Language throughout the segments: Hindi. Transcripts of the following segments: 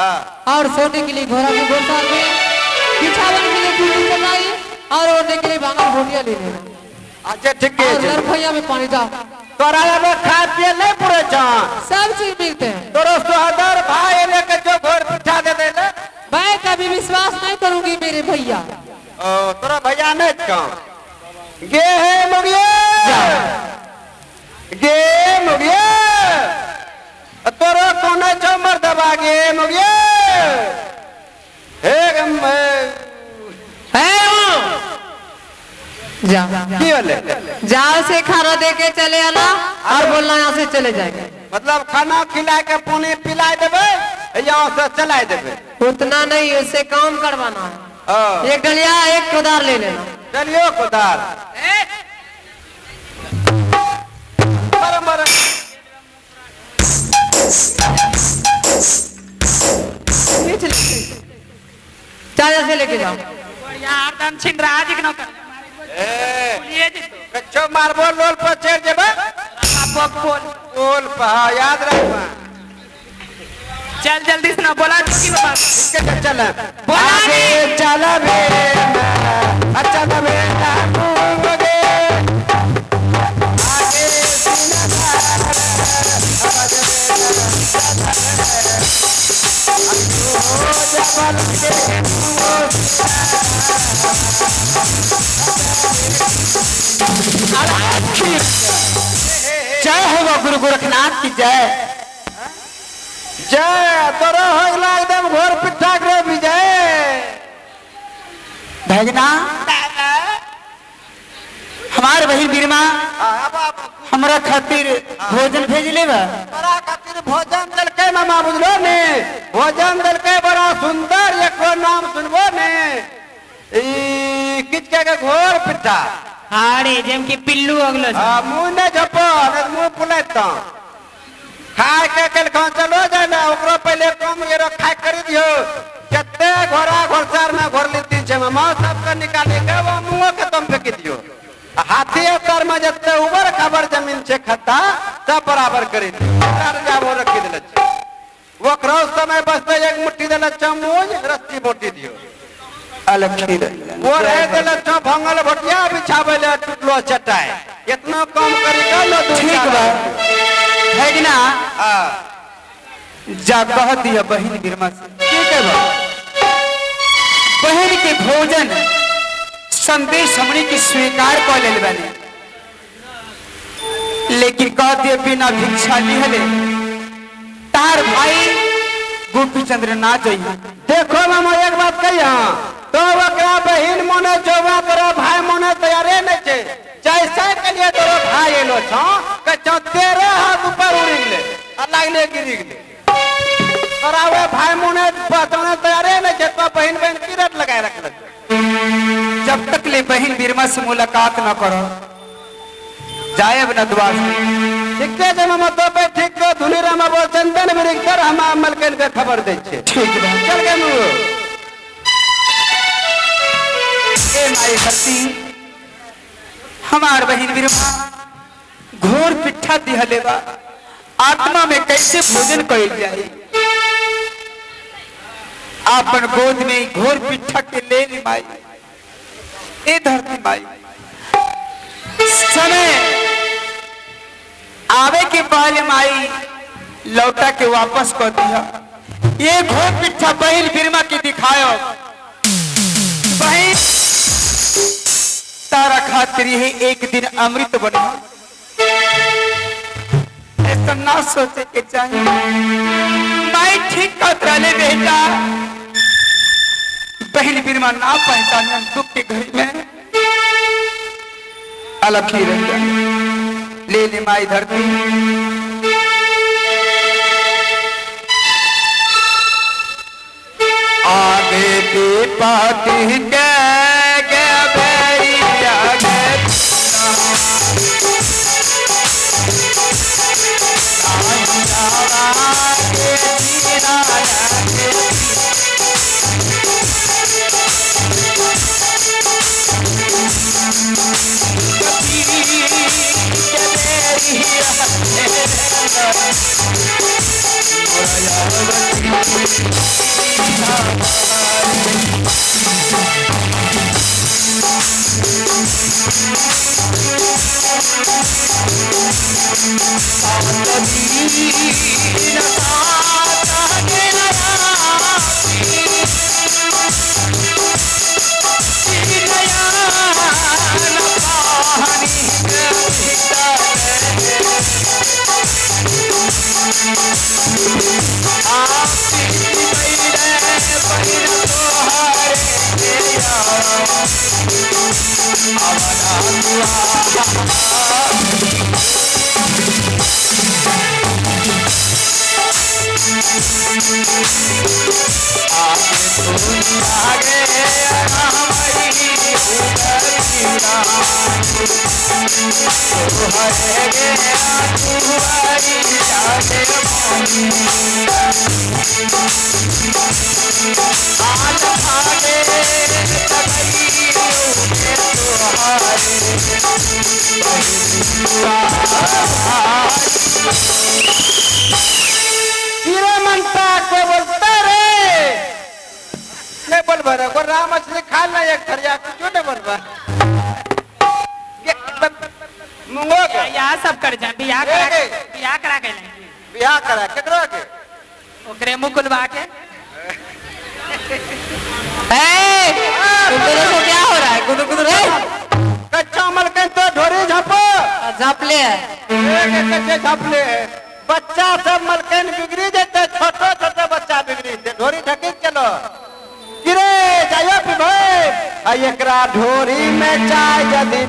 और सोने के लिए घोड़ा की गोसाल में, बिछावन के लिए कुर्सी चलाई और ओढ़ने के लिए बांगल भोटिया ले लेना। अच्छा ठीक है। और लड़खैया में पानी डाल। तोरा में खा पिए नहीं पूरे चान सब चीज मिलते हैं। तोरो सोहदर भाई लेके जो घोर पिठा दे दे ले। मैं कभी विश्वास नहीं करूंगी मेरे भैया। ओ तोरा भैया नहीं का गे है मुगिया गे मुगिया तोरो कौन छो मर्दबा गे मुगिया हे गम जा की होले जाओ से खाना दे के चले आना और बोलना यहाँ से चले जाएंगे। मतलब खाना खिला के पानी पिला देबे यहाँ से चला देबे। उतना नहीं, उससे काम करवाना है। एक डलिया एक कोदार ले लेना। चलियो कोदार चाचा से लेके जाओ। कच्चो मारबो लोल पर चढ़ जेबे पोल पर याद रखबा। चल जल्दी से ना बोला जोगी बाबा चल आगे चल बे अच्छा ना बे मुगे आगे सीना जय हो गुरु गोरखनाथ की जय। जय तोरा होइला एकदम घोर पिट्ठा करे विजय। भगना हमारे बहिन बीरमा हमरा खातिर भोजन भेज लेबा। तोरा खातिर भोजन दलके मामा बुझलो ने भोजन दलके बड़ा सुंदर एको नाम सुनबो ने ई किचके के घोर पिट्ठा। हारे जेम की पिल्लू अगलो मुंह ने झपो मुंह फुलाता खाए के कल कहां चलो जाए ना ओकरो पहले कम ये खाए कर दियो जत्ते घोड़ा घोड़सार में घोर लीती छे मामा सब के निकाले के वो मुंह के तुम फेंक दियो। हाथी अवतार में जत्ते ऊपर खबर जमीन छे खत्ता सब बराबर करी दियो। जा वो रखी देले वो क्रॉस समय बसते एक मुट्ठी देले चमूज रस्सी बोटी दियो अलखी वो रहे देले छ भंगल भटिया बिछावे ले टुटलो चटाई इतना कम करी कर लो। ठीक बा भगना जा कह दिया बहिन बीरमा से ठीक है बा बहन के भोजन संदेश हमनी की स्वीकार कर लेल बने लेकिन कह दिए बिना भिक्षा लिहले तार भाई गोपी चंद्र ना जाइए। देखो मामा एक बात कहिया तो ओकरा बहिन मने जोवा तोरा भाई मने तैयारे नहीं छे जैसे के लिए तोरा भाई एलो छ के 13 हाथ ऊपर उड़ गेले आ लागले गिर गेले तोरा वे भाई मने बताने तैयारे नहीं छे तो बहिन बहन की रट लगाए रखल। जब तक ले बहन बीरमा से मुलाकात न करो जायब न द्वार ठीक है मामा तो पे ठीक को धुनी रामा बोल चंदन बिरिक कर हम अमल के खबर दे छे। ठीक है चल गए मुओ ए माई हसी हमार बहन बीरमा घोर पिट्ठा दिहले बा आत्मा में कैसे भोजन कइल जाए। आपन गोद में घोर पिट्ठा के ले ली माई ए धरती माई समय आवे के पहले माई लौटा के वापस कर दिया। ये घोर पिट्ठा बहन बीरमा के दिखायो बहन तारा खातिर ही एक दिन अमृत बना ऐसा ना सोचे के चाहिए। माई ठीक कहता ले बेटा बहन बीरमा ना पहचाने दुख के घड़ी में अलखी रह जाए ले ले माई धरती आगे के पाती के भैया कीड़े मनता के बोलता रे नहीं बोल भरा को राम मछली खा ले एक थरिया कुछ नहीं बोल भरा मुंगो के यहाँ सब कर जा बियाह करा के लेंगे बियाह करा केकरो के ओकरे मुकुलवा के तुम दोनों को क्या हो रहा है? गुदु गुदु रे कच्चा मलकन तो ढोरी झापो झापले है। कच्चे झापले बच्चा सब मलकन बिगड़ी जाते छोटे छोटे बच्चा बिगड़ी जाते ढोरी ढके चलो गिरे जायो भाई एकरा ढोरी में चाय यदि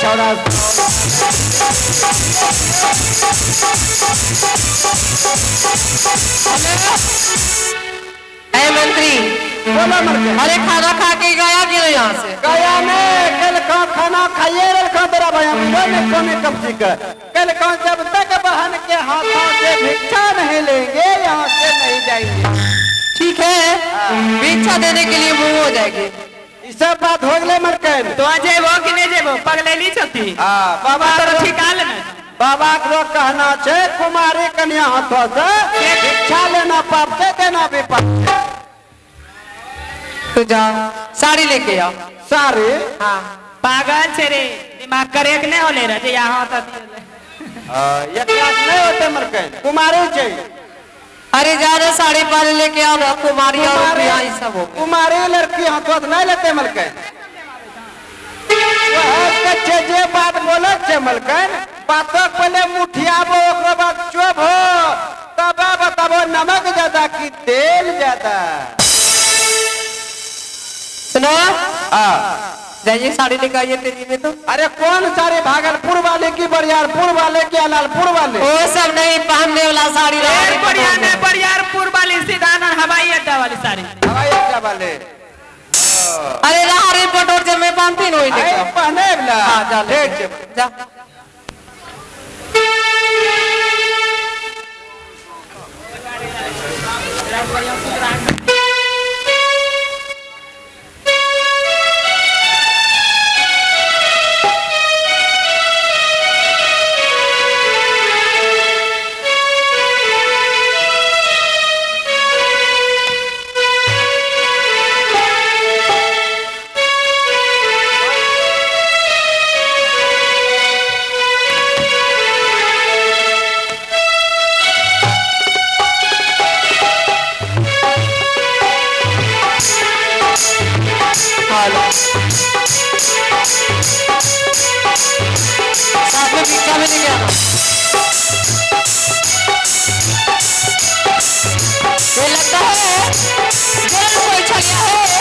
छोरा मंत्री बोलो मरके अरे खाना खा के गया गिरो यहाँ से। गया में कल का खाना खाइए रखा तेरा भैया मिलो ने कोने कब से कल का जब तक बहन के हाथों से भिक्षा नहीं लेंगे यहाँ से नहीं जाएंगे। ठीक है भिक्षा देने के लिए मुंह हो जाएगी। ये सब बात हो गए मरकन तो जेबो कि नहीं जेबो पगलेली छथी बाबा तो ठिका लेना बाबा को कहना छे कुमारी कन्या हाथों से भिक्षा लेना पाप से देना भी पाप से। तो जाओ साड़ी लेके आओ। सारी हाँ पागल छे रे दिमाग करे के नहीं होले रे यहाँ तक ये क्लास नहीं होते मरकन कुमारी चाहिए। अरे जा रहे साड़ी पाले लेके आओ ना कुमारी और बिहाई सब हो। कुमारी लड़की हाथों से नहीं लेते मलकन जे बात बोले छे मलकन बातों पहले मुठियाबो ओकरा बाद चुप हो तब बताबो नमक ज्यादा कि तेल ज्यादा। सुनो हाँ जाइए साड़ी लेके आइए तेजी में। तो अरे कौन सारे भागलपुर वाले की बरियारपुर वाले की अलालपुर वाले वो सब नहीं पहनने वाला साड़ी बरियारपुर वाली सीधा हवाई अड्डा वाली साड़ी हवाई अड्डा वाले। अरे राहरी पटोर जब मैं पहनती नहीं लेके पहने वाला हाँ जा ले जा। साथ में भिक्षा भी लेके आना। ये लगता है जरा कोई छलिया है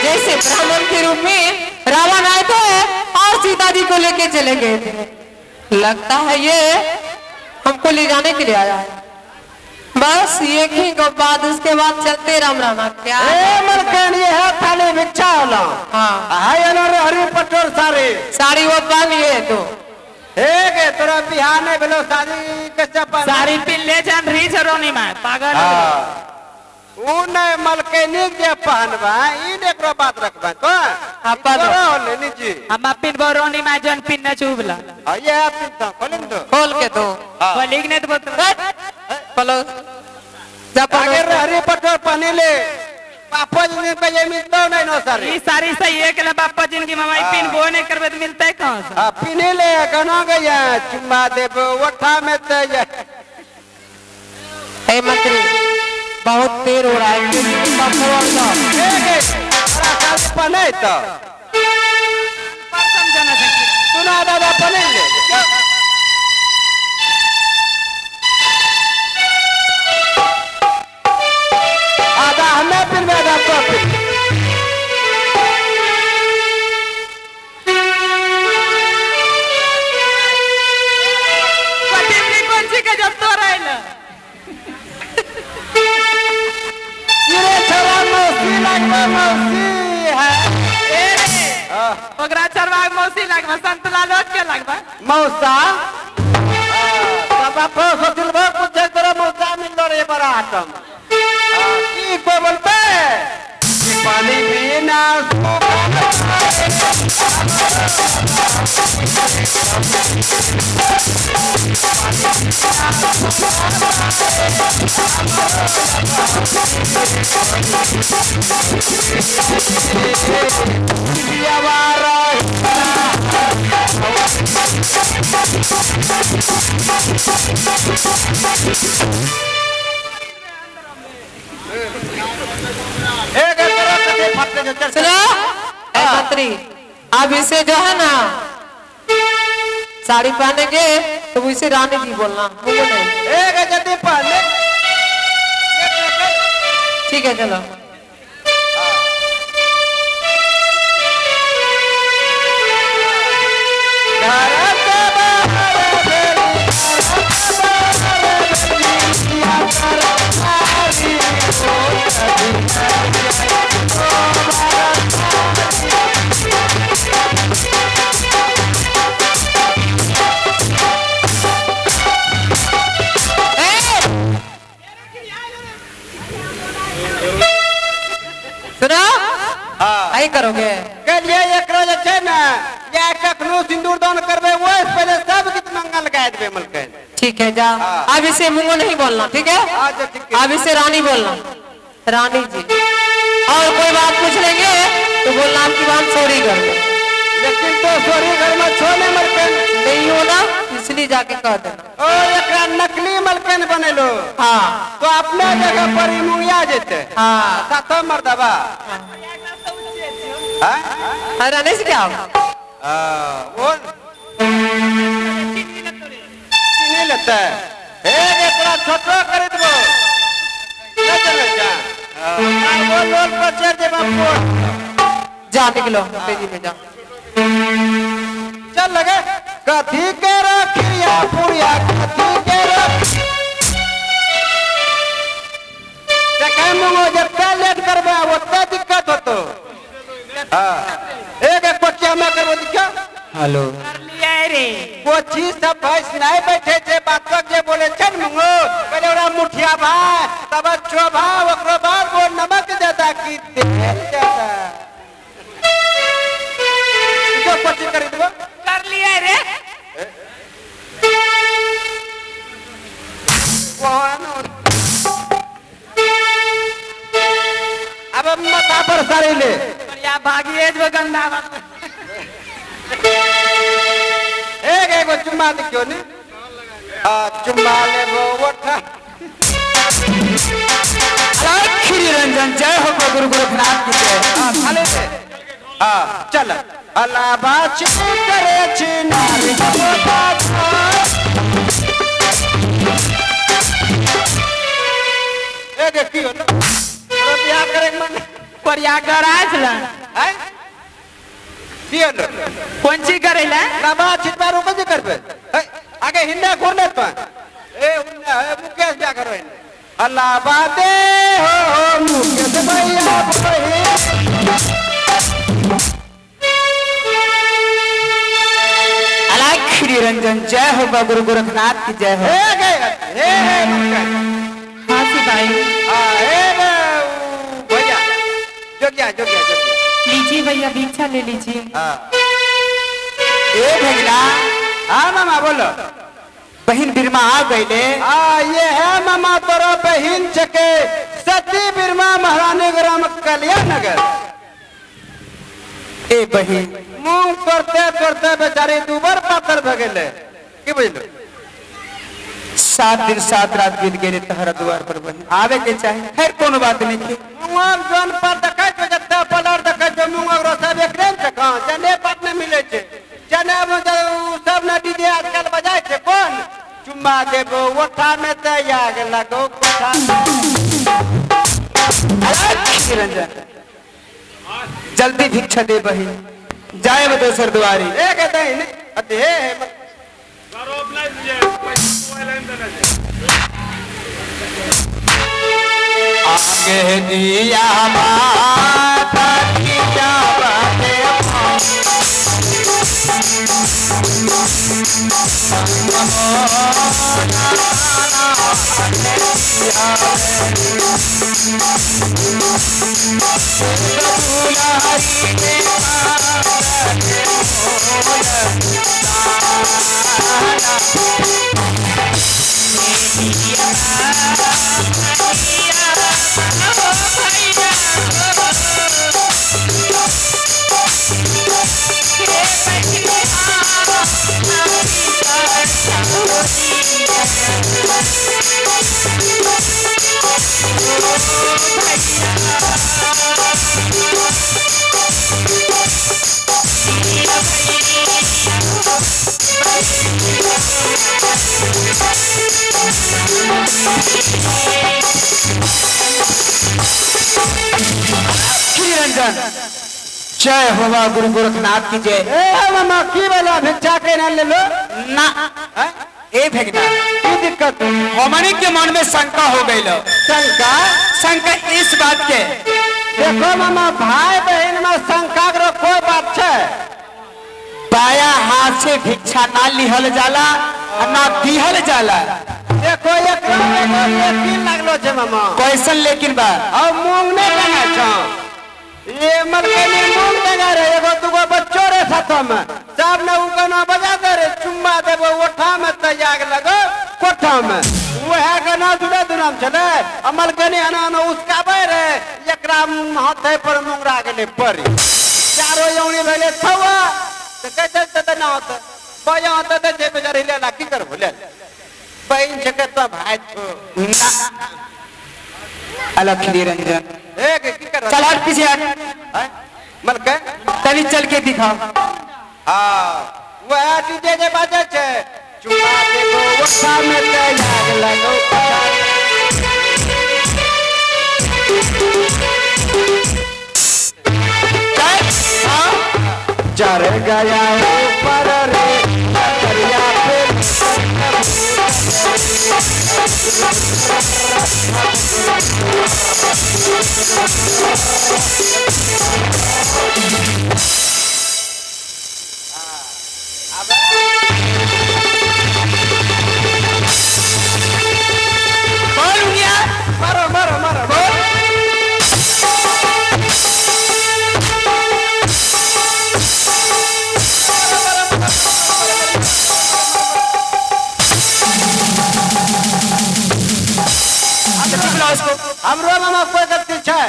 जैसे ब्राह्मण के रूप में रावण आए थे और सीता जी को लेके चले गए थे। लगता है ये हमको ले जाने के लिए आया है। बस एक ही को बाद उसके बाद चलते राम रामा क्या मलकन ये है थाली भिक्षा वाला। हाँ हरी पटोर सारे साड़ी वो पहनिए तो तोरा बिहार में भेलो शादी के चप्पल साड़ी पिन ले जान रही रोनी में पागल ऊ नहीं मलकनी जे पहनबा इन एकरो बात रखबा तो होले निजी हम पिन रोनी में जन पिन न चुबला ये पिन तो खोलिन तो खोल के दो बोलिक नहीं तो पलो जा आगे पलो हरी पटोर पानी ले पापा जी ने पे मिलता नहीं नो सर ई सारी सही है कि बापा जिनकी ममाई पिन बो नहीं करबे तो मिलता है कहां से? पीने ले गना गया चुम्मा दे वठा में ते हे मंत्री बहुत देर हो रहा है पने तो पर समझना चाहिए। सुना दादा पने ले आधा हमें फिर में आधा तो कटिमनी कौन सी के जब तो रहला ये छवा मौसी लगवा मौसी है ए रे ओकरा चरवा मौसी लगबा संतला लोट के लगबा मौसा बाबा को सोचल बा कुछ तरह मौसा मिल रे बड़ा आटम की को बोलबे पानी बिना एक तरह से फटने जो चल सुनो हे मंत्री अब इसे जो है ना साड़ी पहनेंगे तो इसे रानी जी बोलना मुझे नहीं। एक जल्दी पहले ठीक है चलो सुनो आई करोगे कलिए एक रोज छे ना या कखनो सिंदूर दान करबे वो पहले सब गीत मंगल गाय देबे मलकन ठीक है जा अब इसे मुंगो नहीं बोलना ठीक है आज ठीक है अब इसे रानी बोलना रानी जी और कोई बात पूछ लेंगे तो बोलना आपकी बात सॉरी कर दो लेकिन तो सोरी घर में छोले मलकन नहीं हो ना इसलिए जाके कह देना ओ एकरा नकली मलकन बनेलो हाँ तो अपने जगह पर ही मुंगिया जेते हाँ सातो मर्दबा हां अरे नहीं से क्या होगा? वो चीनी लेता है एकरा छोटो कर दबो न चले जा वो लोल पर चढ़ दे बापू जा निकलो तेजी में जा चल लगे कथी के रखिया पुरिया कथी के रखिया मुंगो जब लेट करबे ओते दिक्कत होतो हां एक कोचिया में करबो दिक्का हेलो कर लिया रे कोची सब भैंस नहीं बैठे छे बात जे बोले छन मुंगो पहले ओरा मुठिया भाई तब चोभा ओकरो बाद वो नमक देता की तेल देता जो कोची कर दबो कर लिया रे अब माथा पर सारे ले या भागिए जो गंदा एक एक चुम्मा दिखो ने चुम्मा ले वो उठा श्री रंजन जय हो गुरु गोरखनाथ की जय खाले ले चल अल्लाह बाची करे छी नारी एक एक की होलो बियाह करे मन परिया गराज ला हैं की होलो कौन सी करेला ना बात छिटवा रोक जे करबे आगे हिंदा घोरले तो ए मुकेश क्या करो अल्लाह बादे हो मुकेश भैया अलग श्री रंजन जय हो गुरु गोरखनाथ की जय हो हाँ सी भाई भैया जोगिया जोगिया जोगिया लीजिए भैया भिक्षा ले लीजिए ए भैया हाँ मामा बोलो बहन बिरमा आ गईले। ये है मामा तोरा बहन चके सती बिरमा महारानी ग्राम कलिया नगर। ए बहन मुंह करते करते बेचारी दुबर पातर भगेले की बुझलो। 7 दिन 7 रात बीत गए तहरा द्वार पर बहन आवे के चाहे। खैर कोनो बात नहीं थी। मुंग जोन पर देखै छ जत्ता पलर देखै छ मुंग रो सब एकरेम छ कहां जने बात ने मिले छ जने सब ने डीजे आजकल बजाय छ कौन चुम्मा देबो ओठा में त याग लगो कोठा। रंजन जल्दी भिक्षा दे बहन जाए दोसर द्वारी। एक दही अते आगे दिया माता की जावते जय होवा गुरु गोरखनाथ की जय। ए मामा की वाला भिक्षा के न ले लो ना ए भगना की दिक्कत हमनी के मन में शंका हो गई लो। शंका शंका इस बात के देखो मामा भाई बहन में शंका रो कोई बात है। बाया हाथ से भिक्षा ना लिहल जाला ना दिहल जाला। देखो एक यकीन लागलो छे मामा कैसन लेकिन बा और मूंग ने देना छ ये मलकेनी मूंग देना रे एगो दुगो बच्चो रे साथ में सब ने उगना बजा दे रे चुम्मा देबो ओठा में त याग लगो कोठा में वह गना जुड़े दुनाम चले अमल कनी अना उसका बे रे एकरा हाथे पर मुंगरा गेले परी चारो यौनी भेले छवा त कैसे त ना होत बया होत त जे बेचारी लेला की कर भले बहन छके तो भाई छो अलग निरंजन एक की कर चल हट पीछे हट मलके तनी चल के दिखा। हां वह डीजे जे बाजे छे चुम्मा देबो ओठा में त याग लगो चढ़ गया ऊपर रे दरिया पे मारो मारो मारो हमरो मामा कोई गलती छे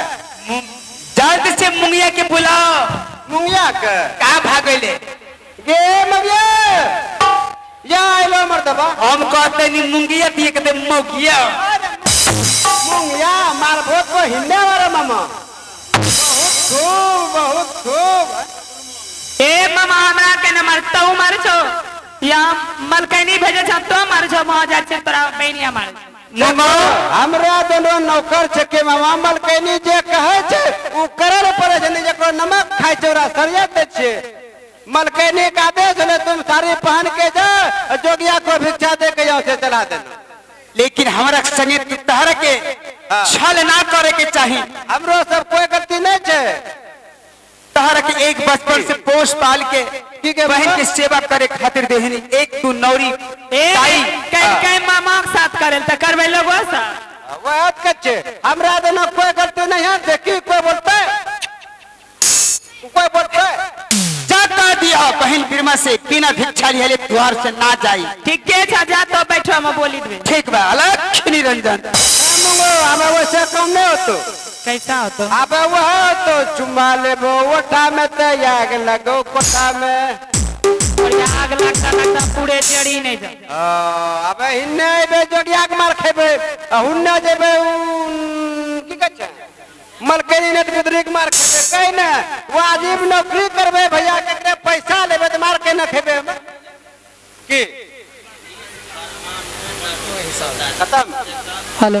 जल्द से मुंगिया के बुलाओ। मुंगिया के का भागले गे मगिया या आइलो मर्दबा हम कहते नहीं मुंगिया दिए कहते मौगिया। मुंगिया मार बहुत को हिंदे वाला मामा बहुत खूब ए मामा हमरा के न मारता हूं मार छो या मलकैनी भेजे छ तो मार छो वहां जा छ तोरा बेनिया मार मुंगो हमरा दोनों नौकर छके मामा मलकैनी जे कहे छे उ करल पड़े छे जेकरो नमक खाइ छे ओरा सरिया दे छे मलकैनी का आदेश ले तुम साड़ी पहन के जा जोगिया को भिक्षा दे के यहाँ से चला देना। लेकिन हमारा संगे तहरा के छल ना करे के चाहिए। हमरो सब कोई गलती नहीं छे तहरा के एक बचपन से पोष पाल के बहन की सेवा करे खातिर देहनी एक तू नौरी ताई कई मामा के साथ करे त करबे लोगो सा वह कच्चे हमरा दोनों कोई गलती नहीं है। देखी कोई बोलता है जा कह दिया बहन बिरमा यहाँ से बिना भिक्षा लिए द्वार से ना जाई। ठीक है जा तो बैठो हम बोली दे। ठीक बा अलग निरंजन। अब वैसे कम नहीं हो तो कैसा हो तो अब वो तो चुम्मा लेबो ओठा में तो आग लगो कोठा में और ये आग लगता पूरे जड़ी नहीं जा। अब हिन्ने बे जोगिया के मार खेबे हुन्ने जेबे की कहै मलकेनी ने गुदरी के मार खेबे कहीं ना वाजिब नौकरी करबे भैया केकरे पैसा लेबे तो मार के न खेबे की खत्म। हेलो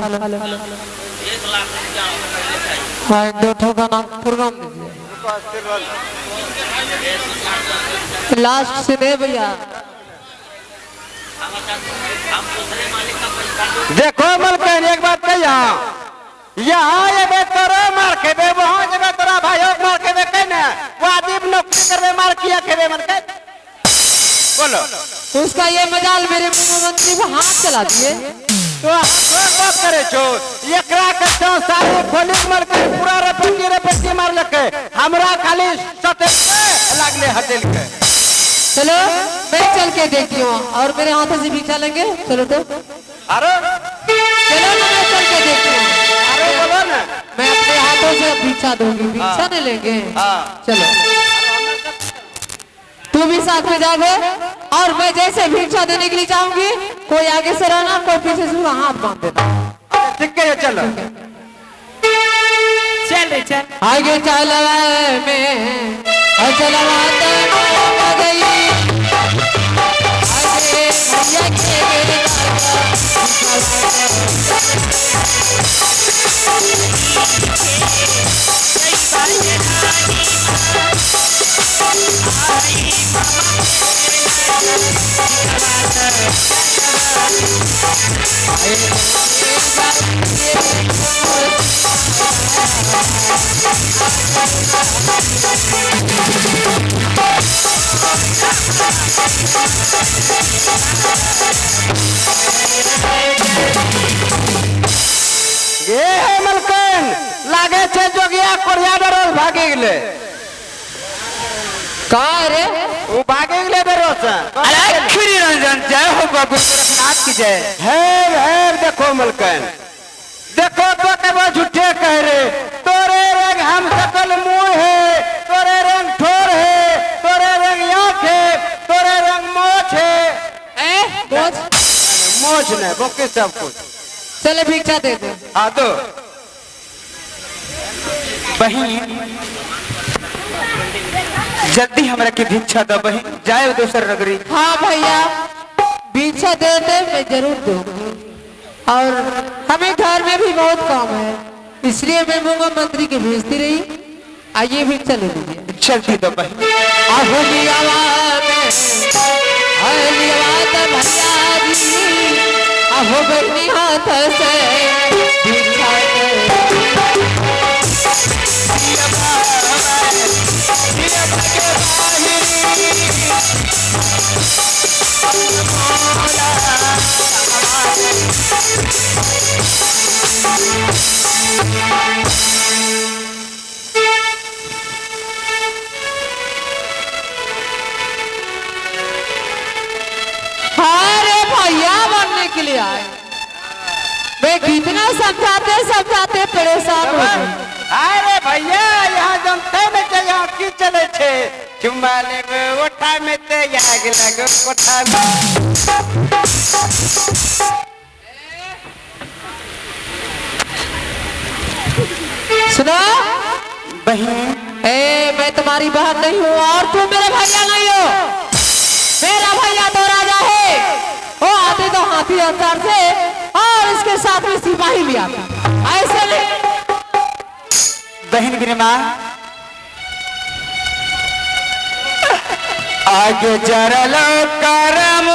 हाँ दो ठो गाना प्रोग्राम दीजिए लास्ट से दे भैया। देखो मलकन एक बात कही यहाँ ये बे तोरा मार खेबे वहाँ जगह तोरा भाइयों मार खेबे कहीं ना वाजिब नौकरी करबे मार किया खेबे मन के बोलो उसका ये मजाल मेरे मुख्यमंत्री को हाथ चला दिए तो बात करे छो एकरा के तो सारे खोली मर के पूरा रेपेटी मार लके हमरा खाली सते लागले हटेल के। चलो मैं चल के देखती हूँ और मेरे हाथों से भिक्षा लेंगे। चलो तो अरे चलो ना मैं चल के देखती हूँ। अरे बोलो ना मैं अपने हाथों से भिक्षा दूंगी भिक्षा नहीं लेंगे। चलो तू भी साथ में जाओगे और मैं जैसे भिक्षा देने के लिए जाऊंगी कोई आगे से रहना कोई पीछे से हाथ बांध देना। ठीक है चलो चल आगे चला में चला गई आगे भैया ये है मलकन लागे छे जोगिया कोरिया डरल भागे गेले का रे वो भागे गेले डरो से अलग निरंजन जय हो बाबू नाथ की जय। है देखो मलकन देखो तो के वो झूठे कह रे तोरे रंग हम सकल मुंह है तोरे रंग ठोर है तोरे रंग आंख है तोरे रंग मोछ है मोछ ने बोके सब कुछ। चले भिक्षा दे दे। हाँ तो बहन जल्दी हमरा के भिक्षा दो बहन जाए दोसर नगरी। हाँ भैया भिक्षा दे दे मैं जरूर दूंगी और हमें घर में भी बहुत काम है इसलिए मैं मुख्यमंत्री के भेजती रही। आइए भिक्षा ले लीजिए। जल्दी दो बहन। अहो बहनी हाथ से भिक्षा भैया बनने के लिए आए। मैं कितना समझाते परेशान हो गई। अरे भैया यहाँ जनते में यहाँ की चले छे चुम्मा लेबे ओठा में ते आग लगो कोठा में। सुनो बहन मैं तुम्हारी बहन नहीं हूँ और तुम मेरे भैया नहीं हो। मेरा भैया तो राजा है वो आते तो हाथी अवतार से और इसके साथ में सिपाही भी आते ऐसे नहीं। बहन गिरिमा आगे जरलो करम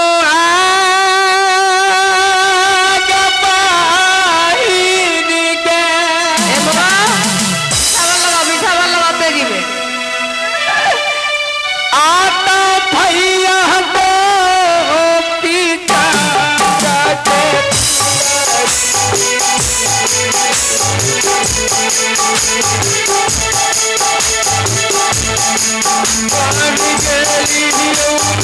Geli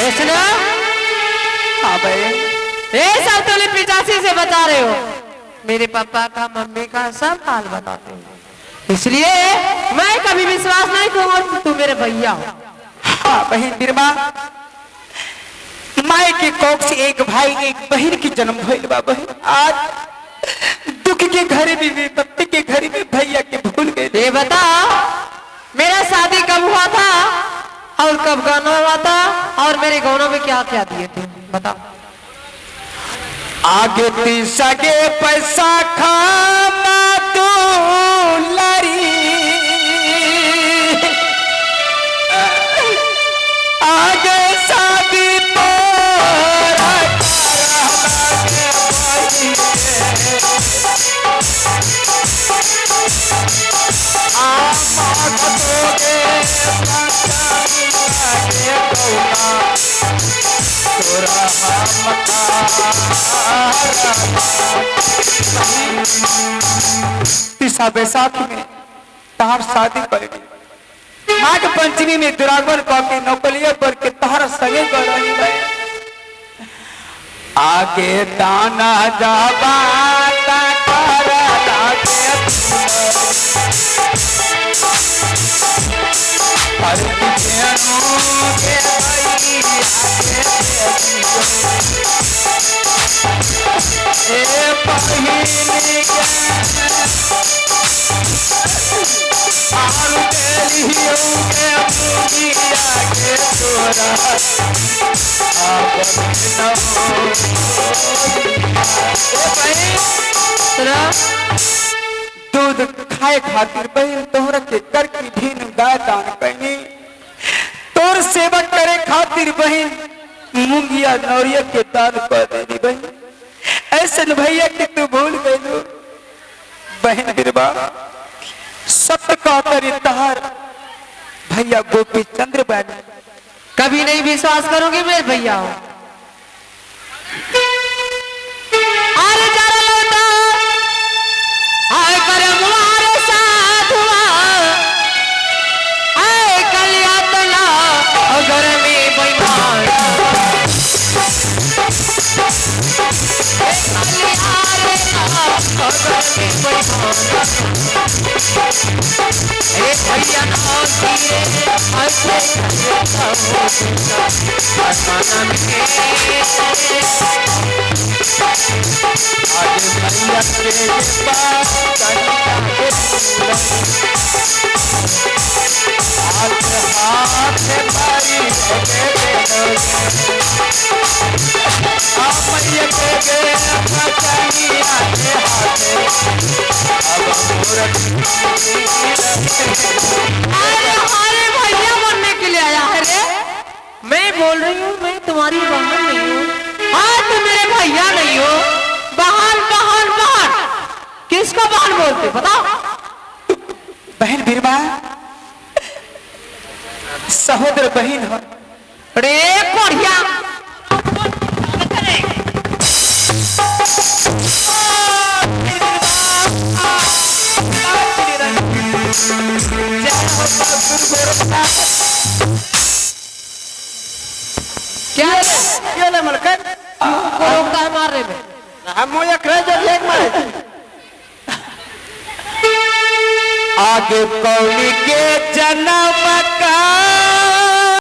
सुनो, हाँ भाई, ये सब तो पिचासी से बता रहे हो, मेरे पापा का मम्मी का सब हाल बताते हो, इसलिए मैं कभी विश्वास नहीं करूंगा कि तू मेरे भैया हो। हाँ बहन बिरमा, माई के कोख से एक भाई एक बहन की जन्म भइल बा बहन। आज दुख के घर में विपत्ति के घर में भैया के भूल गए। ये बता, मेरा शादी कब हुआ था और कब गाना हुआ था और मेरे गानों में क्या क्या दिए थे, बता। आगे ती सगे पैसा खाना तू लरी, आगे शादी तोरा तीसरा बैसाख में तहार शादी पड़ी, नाग पंचमी में दुरागमन पाके नौकलिया पर के तहार सगे गई। आगे दाना जाबा दूध खाए खातिर बहन तोहरा के कर की भीन गाय दान करनी, तोर सेवा करे खातिर बहन मुंगिया नौरिया के दान कर देनी बहन। ऐसे भैया के तू भूल गई बहन बिरबा, सत्य का करे तहार भैया गोपी चंद्र बहन। कभी नहीं विश्वास करूंगी मेरे भैया हो। अरे जरा लौटा, आए करे मुहारे साथ हुआ, आए कलिया तला अगर में बेईमान, भैया अरे भैया बनने के लिए आया है रे। मैं बोल रही हूँ मैं तुम्हारी बहन नहीं हूँ। हाँ तुम मेरे भैया नहीं हो। बहन बहन बहन किसको बहन बोलते बताओ? बहन बिरमा सहोदर बहन हो। अरे कोढ़िया क्या क्या ले मलकत को रोकता है मारने में? हम एक रह जब एक मारे आगे कौड़ी के जन्म का